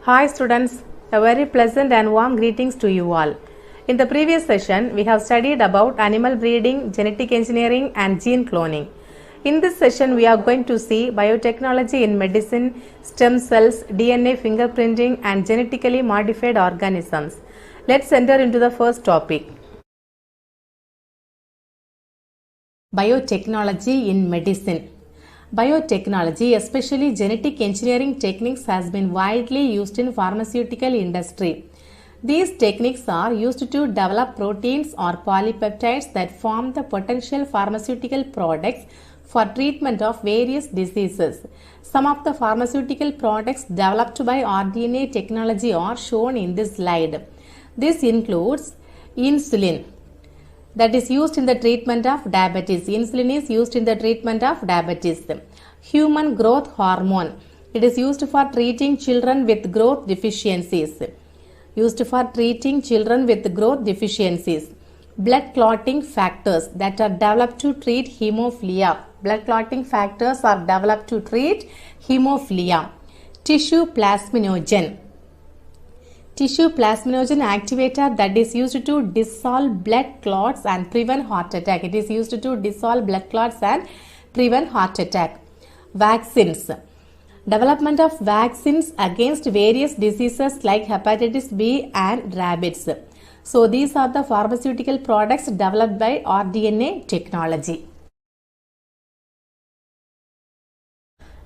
Hi students, a very pleasant and warm greetings to you all. In the previous session, we have studied about animal breeding, genetic engineering and gene cloning. In this session, we are going to see biotechnology in medicine, stem cells, DNA fingerprinting and genetically modified organisms. Let's enter into the first topic. Biotechnology in medicine. Biotechnology, especially genetic engineering techniques, has been widely used in pharmaceutical industry. These techniques are used to develop proteins or polypeptides that form the potential pharmaceutical products for treatment of various diseases. Some of the pharmaceutical products developed by rDNA technology are shown in this slide. This includes insulin, that is used in the treatment of diabetes. Insulin is used in the treatment of diabetes. Human growth hormone. It is used for treating children with growth deficiencies. Blood clotting factors that are developed to treat hemophilia. Tissue plasminogen. Tissue plasminogen activator that is used to dissolve blood clots and prevent heart attack. It is used to dissolve blood clots and prevent heart attack. Vaccines. Development of vaccines against various diseases like hepatitis B and rabies. So these are the pharmaceutical products developed by rDNA technology.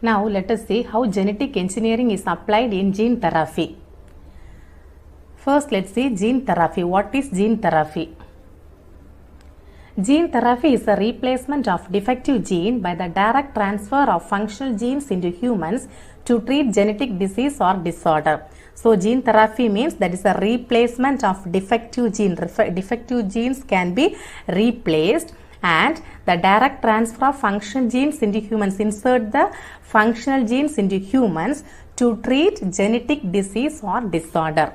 Now let us see how genetic engineering is applied in gene therapy. First, let's see gene therapy. What is gene therapy? Gene therapy is a replacement of defective gene by the direct transfer of functional genes into humans to treat genetic disease or disorder. So, gene therapy means that is a replacement of defective gene. Defective genes can be replaced and the direct transfer of functional genes into humans. Insert the functional genes into humans to treat genetic disease or disorder.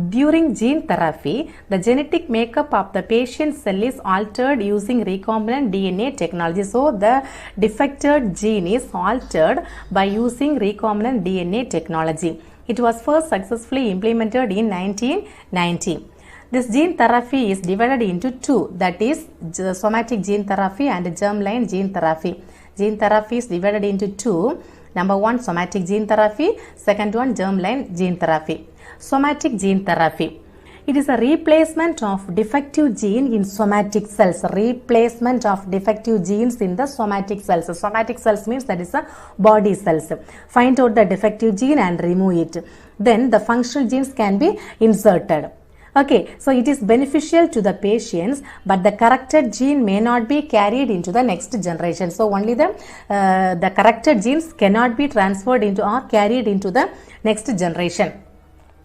During gene therapy, the genetic makeup of the patient cell is altered using recombinant DNA technology. So, the defected gene is altered by using recombinant DNA technology. It was first successfully implemented in 1990. This gene therapy is divided into two, that is somatic gene therapy and germline gene therapy. Gene therapy is divided into two. Number one, somatic gene therapy. Second one, germline gene therapy. Somatic gene therapy. It is a replacement of defective gene in somatic cells. Replacement of defective genes in the somatic cells. Somatic cells means that is a body cells. Find out the defective gene and remove it. Then the functional genes can be inserted. Okay, so it is beneficial to the patients, but the corrected gene may not be carried into the next generation. So only the corrected genes cannot be transferred into or carried into the next generation.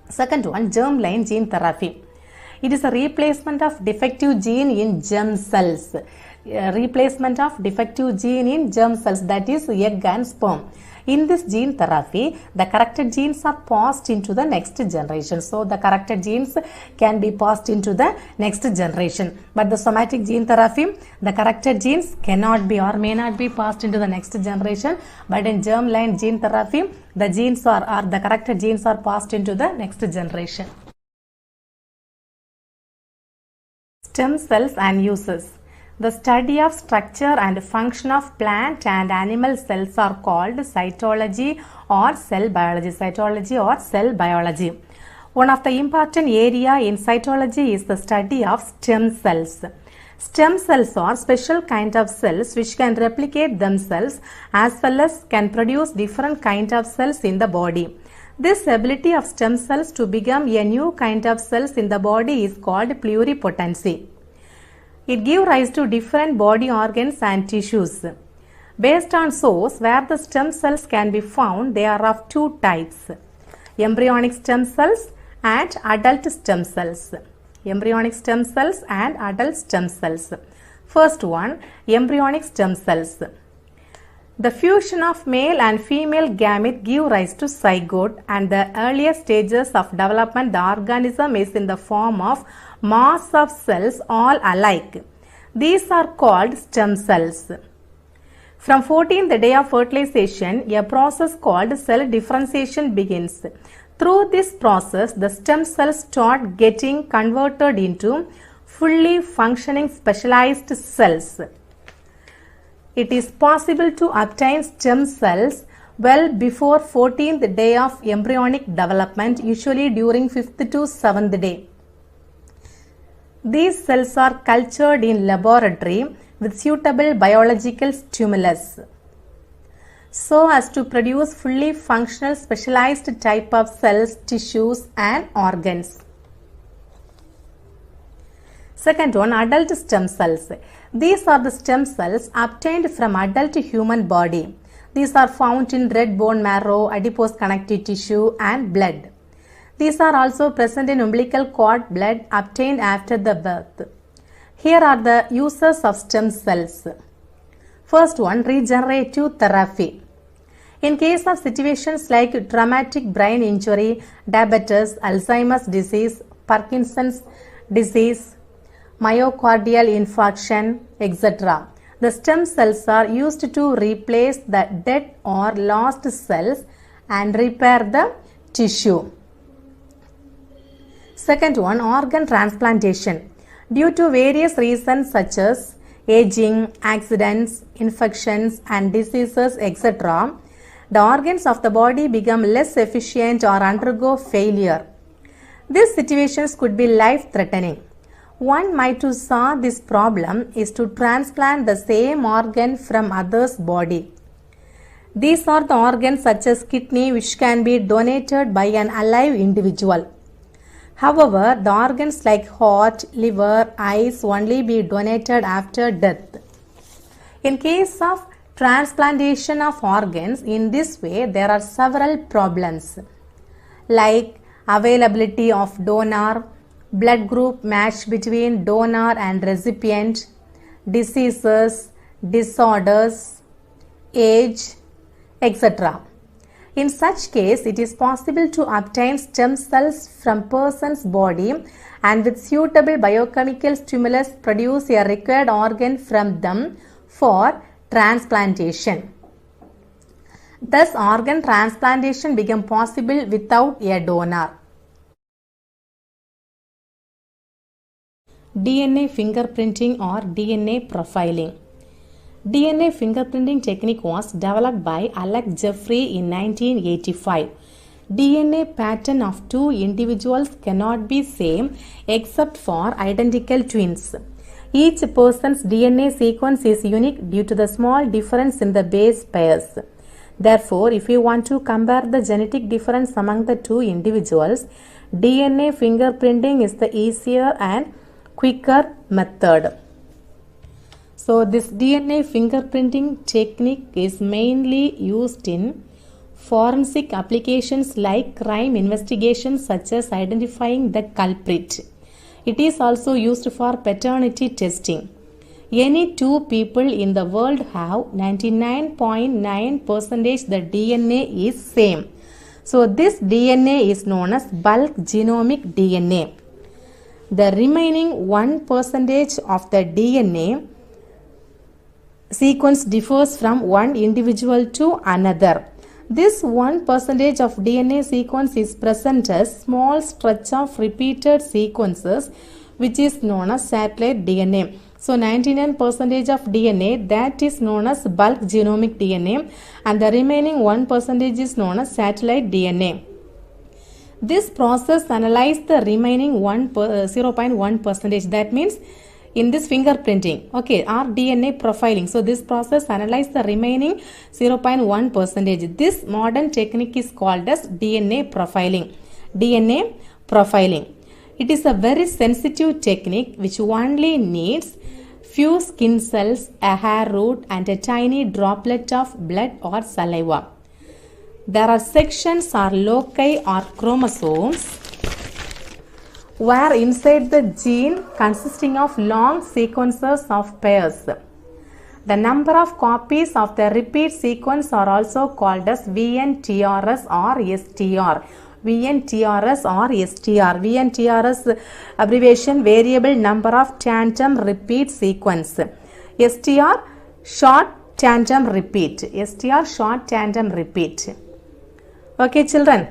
Second one, germline gene therapy. It is a replacement of defective gene in germ cells. Replacement of defective gene in germ cells, that is egg and sperm. In this gene therapy, the corrected genes are passed into the next generation. So, the corrected genes can be passed into the next generation. But the somatic gene therapy, the corrected genes cannot be or may not be passed into the next generation. But in germline gene therapy, the genes or the corrected genes are passed into the next generation. Stem cells and uses. The study of structure and function of plant and animal cells are called cytology or cell biology. One of the important area in cytology is the study of stem cells. Stem cells are special kind of cells which can replicate themselves as well as can produce different kind of cells in the body. This ability of stem cells to become a new kind of cells in the body is called pluripotency. It gives rise to different body organs and tissues. Based on source where the stem cells can be found, they are of two types: embryonic stem cells and adult stem cells. Embryonic stem cells and adult stem cells. First one, embryonic stem cells. The fusion of male and female gamete give rise to zygote, and the earlier stages of development the organism is in the form of mass of cells all alike. These are called stem cells. From 14th day of fertilization, a process called cell differentiation begins. Through this process, the stem cells start getting converted into fully functioning specialized cells. It is possible to obtain stem cells well before 14th day of embryonic development, usually during 5th to 7th day. These cells are cultured in laboratory with suitable biological stimulus so as to produce fully functional specialized type of cells, tissues and organs. Second one, adult stem cells. These are the stem cells obtained from adult human body. These are found in red bone marrow, adipose connective tissue and blood. These are also present in umbilical cord blood obtained after the birth. Here are the uses of stem cells. First one, regenerative therapy. In case of situations like traumatic brain injury, diabetes, Alzheimer's disease, Parkinson's disease, myocardial infarction, etc., the stem cells are used to replace the dead or lost cells and repair the tissue. Second one, organ transplantation. Due to various reasons such as aging, accidents, infections and diseases, etc., the organs of the body become less efficient or undergo failure. These situations could be life-threatening. One way to solve this problem is to transplant the same organ from others' body. These are the organs such as kidney, which can be donated by an alive individual. However, the organs like heart, liver, eyes only be donated after death. In case of transplantation of organs in this way, there are several problems like availability of donor, blood group match between donor and recipient, diseases, disorders, age, etc. In such case, it is possible to obtain stem cells from person's body and with suitable biochemical stimulus produce a required organ from them for transplantation. Thus, organ transplantation became possible without a donor. DNA fingerprinting or DNA profiling. DNA fingerprinting technique was developed by Alex Jeffrey in 1985. DNA pattern of two individuals cannot be same except for identical twins. Each person's DNA sequence is unique due to the small difference in the base pairs. Therefore, if you want to compare the genetic difference among the two individuals, DNA fingerprinting is the easier and quicker method. So, this DNA fingerprinting technique is mainly used in forensic applications like crime investigations such as identifying the culprit. It is also used for paternity testing. Any two people in the world have 99.9% the DNA is same. So, this DNA is known as bulk genomic DNA. The remaining 1% of the DNA sequence differs from one individual to another. This 1% of DNA sequence is present as small stretch of repeated sequences, which is known as satellite DNA. So 99% of DNA, that is known as bulk genomic DNA, and the remaining 1% is known as satellite DNA. This process analyzes the remaining 0.1%. That means in this fingerprinting, okay, or DNA profiling. So this process analyzes the remaining 0.1%. This modern technique is called as DNA profiling. DNA profiling. It is a very sensitive technique which only needs few skin cells, a hair root and a tiny droplet of blood or saliva. There are sections or loci or chromosomes where inside the gene consisting of long sequences of pairs. The number of copies of the repeat sequence are also called as VNTRS or STR. VNTRS or STR. VNTRS abbreviation variable number of tandem repeat sequence. STR short tandem repeat. STR short tandem repeat. Okay children.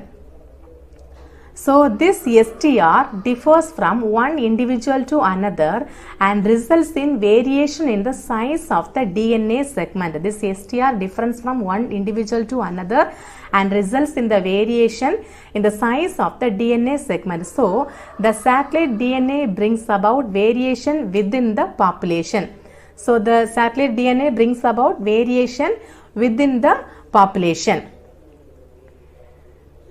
So this STR differs from one individual to another and results in variation in the size of the DNA segment. This STR differs from one individual to another and results in the variation in the size of the DNA segment. So the satellite DNA brings about variation within the population. So the satellite DNA brings about variation within the population.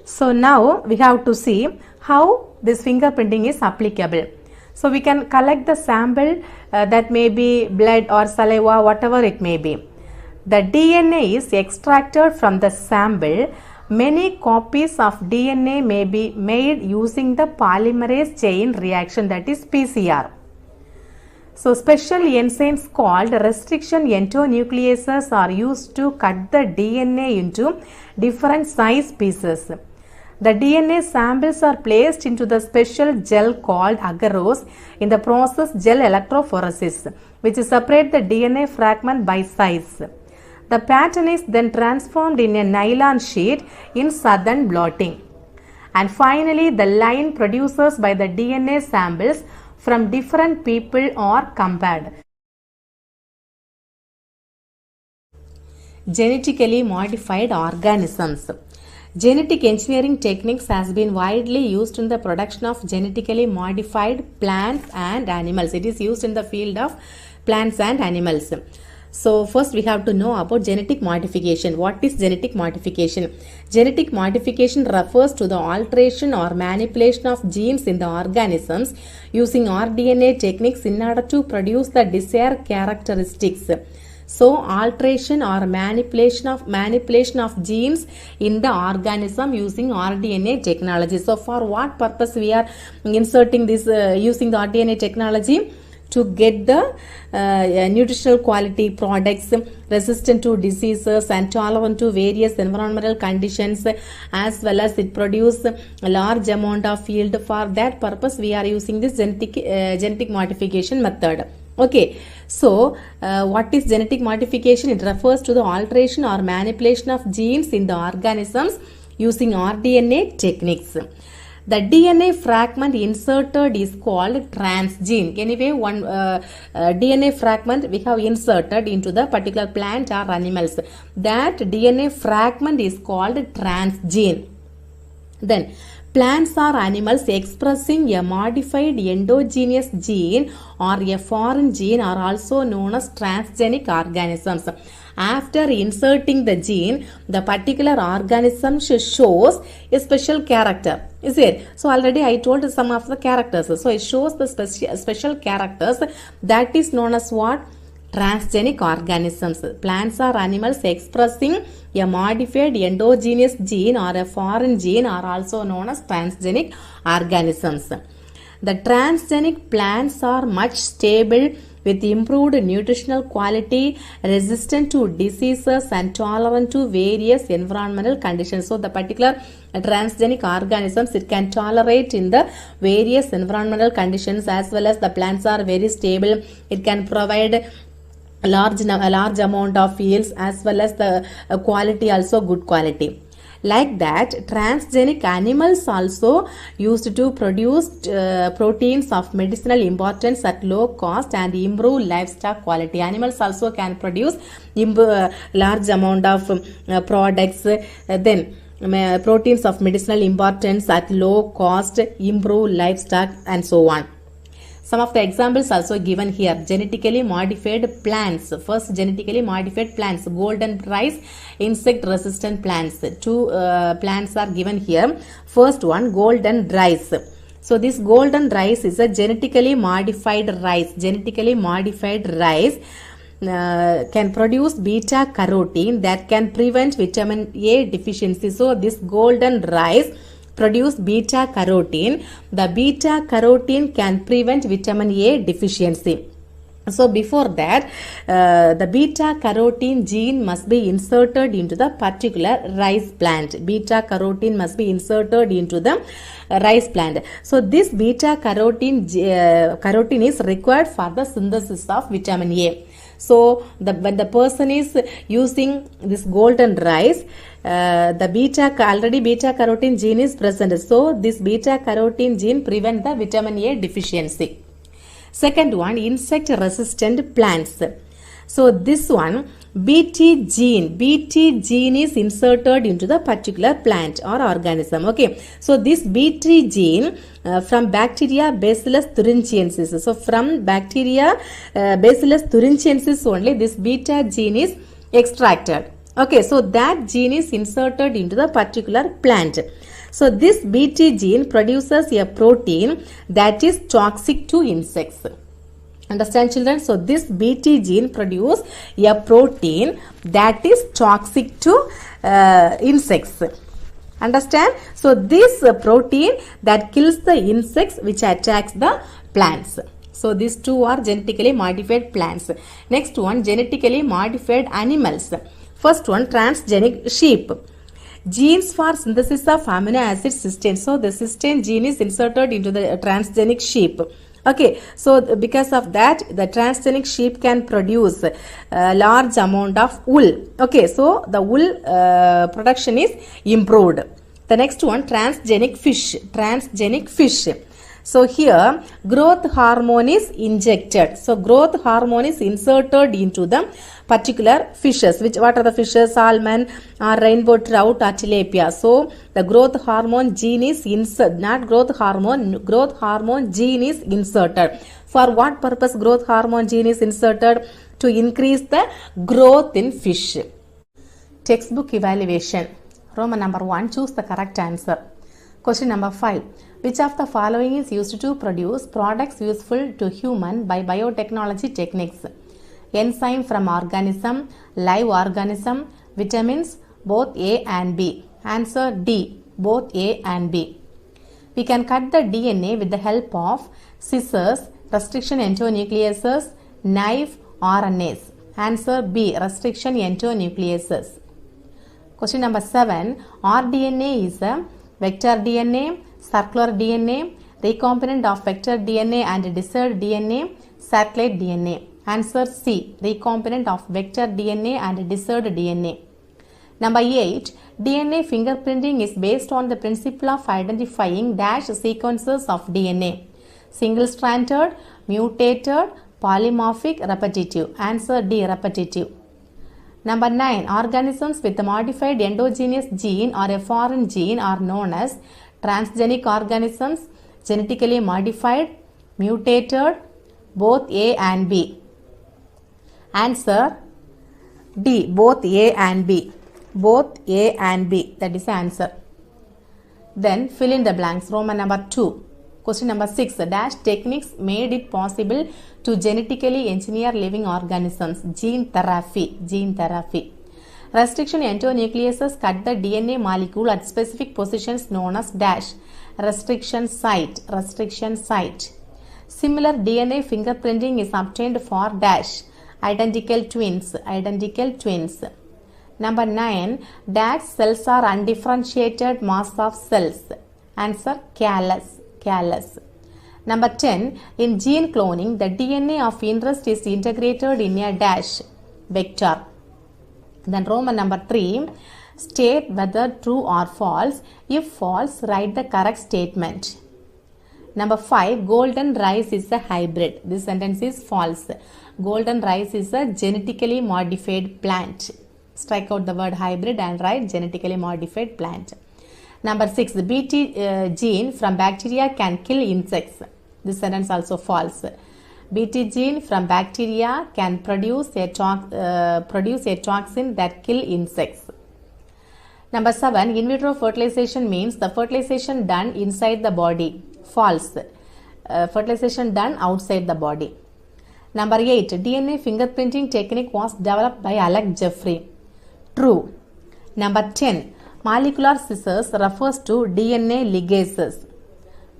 So now we have to see how this fingerprinting is applicable. So we can collect the sample that may be blood or saliva, whatever it may be. The DNA is extracted from the sample. Many copies of DNA may be made using the polymerase chain reaction, that is PCR. So special enzymes called restriction endonucleases are used to cut the DNA into different size pieces. The DNA samples are placed into the special gel called agarose in the process gel electrophoresis, which separates the DNA fragment by size. The pattern is then transformed in a nylon sheet in southern blotting. And finally, the line produced by the DNA samples from different people are compared. Genetically modified organisms. Genetic engineering techniques has been widely used in the production of genetically modified plants and animals. It is used in the field of plants and animals. So first we have to know about genetic modification. What is genetic modification? Genetic modification refers to the alteration or manipulation of genes in the organisms using rDNA techniques in order to produce the desired characteristics. So alteration or manipulation of genes in the organism using rDNA technology. So for what purpose we are inserting this using the rDNA technology? To get the nutritional quality products resistant to diseases and tolerant to various environmental conditions, as well as it produce a large amount of yield. For that purpose we are using this genetic modification method. Okay, so what is genetic modification? It refers to the alteration or manipulation of genes in the organisms using rDNA techniques. The DNA fragment inserted is called transgene. Anyway, one DNA fragment we have inserted into the particular plant or animals. That DNA fragment is called transgene. Then, plants or animals expressing a modified endogenous gene or a foreign gene are also known as transgenic organisms. After inserting the gene, the particular organism shows a special character. Is it? So already I told some of the characters. So it shows the special characters. That is known as what? Transgenic organisms. Plants or animals expressing a modified endogenous gene or a foreign gene are also known as transgenic organisms. The transgenic plants are much stable with improved nutritional quality, resistant to diseases and tolerant to various environmental conditions. So the particular transgenic organisms, it can tolerate in the various environmental conditions, as well as the plants are very stable. It can provide a large amount of yields, as well as the quality also good quality. Like that, transgenic animals also used to produce proteins of medicinal importance at low cost and improve livestock quality. Animals also can produce large amount of products, then proteins of medicinal importance at low cost, improve livestock, and so on. Some of the examples also given here. Genetically modified plants. First, genetically modified plants. Golden rice, insect resistant plants. Two plants are given here. First one, golden rice. So this golden rice is a genetically modified rice. Genetically modified rice can produce beta carotene that can prevent vitamin A deficiency. So this golden rice produce beta carotene. The beta carotene can prevent vitamin A deficiency. So before that, the beta carotene gene must be inserted into the particular rice plant. Beta carotene must be inserted into the rice plant. So this beta carotene is required for the synthesis of vitamin A. So when the person is using this golden rice, already beta carotene gene is present. So this beta carotene gene prevent the vitamin A deficiency. Second one, insect resistant plants. So this one, Bt gene is inserted into the particular plant or organism. Okay, so this Bt gene from bacteria Bacillus thuringiensis. So from bacteria Bacillus thuringiensis only this beta gene is extracted. Okay, so that gene is inserted into the particular plant. So this Bt gene produces a protein that is toxic to insects. Understand, children? So this Bt gene produces a protein that is toxic to insects. Understand? So this protein that kills the insects which attacks the plants. So these two are genetically modified plants. Next one, genetically modified animals. First one, transgenic sheep. Genes for synthesis of amino acid cysteine. So the cysteine gene is inserted into the transgenic sheep. Okay, so because of that, the transgenic sheep can produce a large amount of wool. Okay, so the wool production is improved. The next one, transgenic fish. Transgenic fish. So here, growth hormone is injected. So growth hormone is inserted into the particular fishes. What are the fishes? Salmon, or rainbow trout, or tilapia. So the growth hormone gene is inserted. Not growth hormone gene is inserted. For what purpose growth hormone gene is inserted? To increase the growth in fish. Textbook evaluation. Roman number 1. Choose the correct answer. Question number 5. Which of the following is used to produce products useful to human by biotechnology techniques? Enzyme from organism, live organism, vitamins, both A and B. Answer D, both A and B. We can cut the DNA with the help of scissors, restriction endonucleases, knife, RNAs. Answer B, restriction endonucleases. Question number 7. rDNA is a vector DNA, circular DNA, recombinant of vector DNA and dicered DNA, satellite DNA. Answer C, recombinant of vector DNA and dicered DNA. Number 8. DNA fingerprinting is based on the principle of identifying dash sequences of DNA. Single-stranded, mutated, polymorphic, repetitive. Answer D, repetitive. Number 9. Organisms with a modified endogenous gene or a foreign gene are known as transgenic organisms, genetically modified, mutated, both A and B. Answer D, both A and B. Both A and B. That is the answer. Then fill in the blanks. Roman number 2. Question number 6. Dash techniques made it possible to genetically engineer living organisms. Gene therapy. Gene therapy. Restriction endonucleases cut the DNA molecule at specific positions known as dash. Restriction site. Restriction site. Similar DNA fingerprinting is obtained for dash. Identical twins. Identical twins. Number 9. Dash cells are undifferentiated mass of cells. Answer callus. Callus. Number 10. In gene cloning, the DNA of interest is integrated in a dash vector. Then Roman number 3. State whether true or false. If false, write the correct statement. Number 5. Golden rice is a hybrid. This sentence is false. Golden rice is a genetically modified plant. Strike out the word hybrid and write genetically modified plant. Number 6. The Bt gene from bacteria can kill insects. This sentence also false. Bt gene from bacteria can produce a toxin that kill insects. Number 7. In vitro fertilization means the fertilization done inside the body. False. Fertilization done outside the body. Number 8. DNA fingerprinting technique was developed by Alec Jeffrey. True. Number 10. Molecular scissors refers to DNA ligases.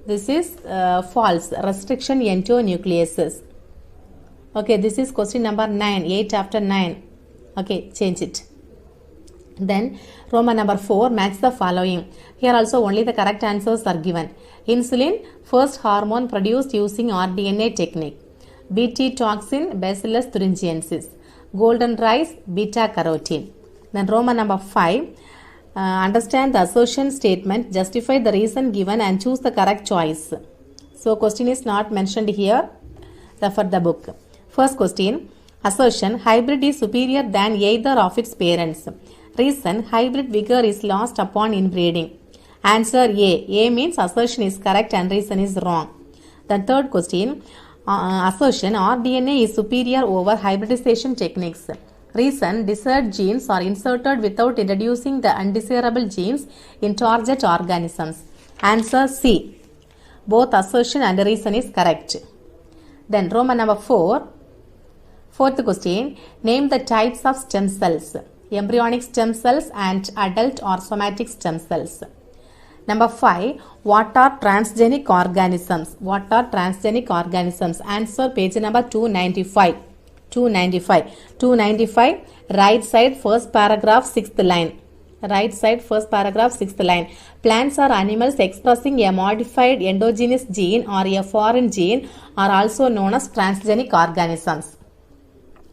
This is false. Restriction endonucleases. Okay, this is question number 9. 8 after 9. Okay, change it. Then Roman number 4. Match the following. Here also only the correct answers are given. Insulin, first hormone produced using rDNA technique. Bt toxin, Bacillus thuringiensis. Golden rice, beta carotene. Then Roman number 5. Understand the assertion statement, justify the reason given and choose the correct choice. So question is not mentioned here. Refer the book. First question. Assertion, hybrid is superior than either of its parents. Reason, hybrid vigor is lost upon inbreeding. Answer A. A means assertion is correct and reason is wrong. The third question. Assertion, rDNA is superior over hybridization techniques. Reason, desired genes are inserted without introducing the undesirable genes in target organisms. Answer C. Both assertion and reason is correct. Then Roman number 4. Fourth question. Name the types of stem cells. Embryonic stem cells and adult or somatic stem cells. Number 5. What are transgenic organisms? What are transgenic organisms? Answer page number 295. 295. Right side first paragraph 6th line. Right side first paragraph 6th line. Plants or animals expressing a modified endogenous gene or a foreign gene are also known as transgenic organisms.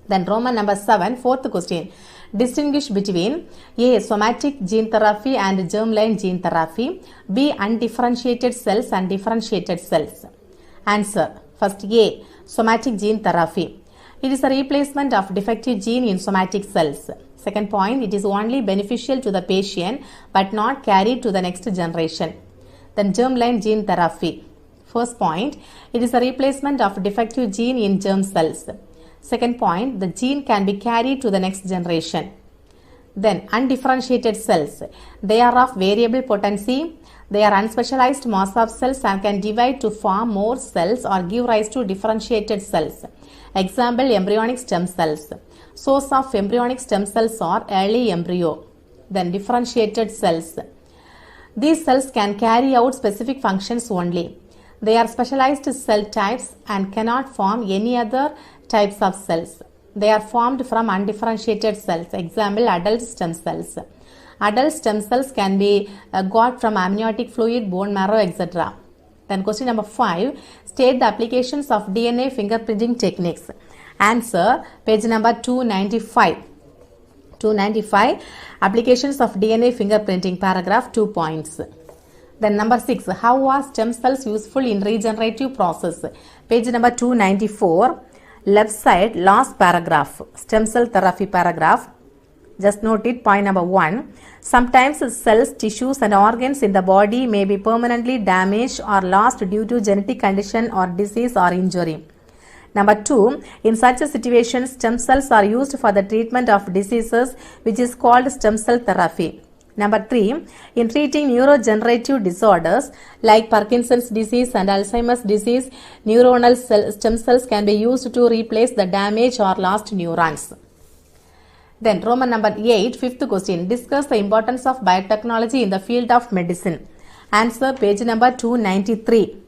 Then Roman number 7. Fourth question. Distinguish between A. Somatic gene therapy and germline gene therapy. B. Undifferentiated cells and differentiated cells. Answer. First A. Somatic gene therapy. It is a replacement of defective gene in somatic cells. Second point, it is only beneficial to the patient but not carried to the next generation. Then germline gene therapy. First point, it is a replacement of defective gene in germ cells. Second point, the gene can be carried to the next generation. Then undifferentiated cells. They are of variable potency. They are unspecialized mass of cells and can divide to form more cells or give rise to differentiated cells. Example, embryonic stem cells. Source of embryonic stem cells are early embryo. Then differentiated cells. These cells can carry out specific functions only. They are specialized cell types and cannot form any other types of cells. They are formed from undifferentiated cells. Example, adult stem cells. Adult stem cells can be got from amniotic fluid, bone marrow, etc. Then question number 5. State the applications of DNA fingerprinting techniques. Answer page number 295. 295. Applications of DNA fingerprinting, paragraph 2 points. Then number 6. How are stem cells useful in regenerative process? Page number 294. Left side last paragraph. Stem cell therapy paragraph. Just note it. Point number 1. Sometimes cells, tissues and organs in the body may be permanently damaged or lost due to genetic condition or disease or injury. Number 2. In such a situation, stem cells are used for the treatment of diseases, which is called stem cell therapy. Number 3. In treating neurodegenerative disorders like Parkinson's disease and Alzheimer's disease, neuronal stem cells can be used to replace the damaged or lost neurons. Then Roman number 8, fifth question. Discuss the importance of biotechnology in the field of medicine. Answer page number 293.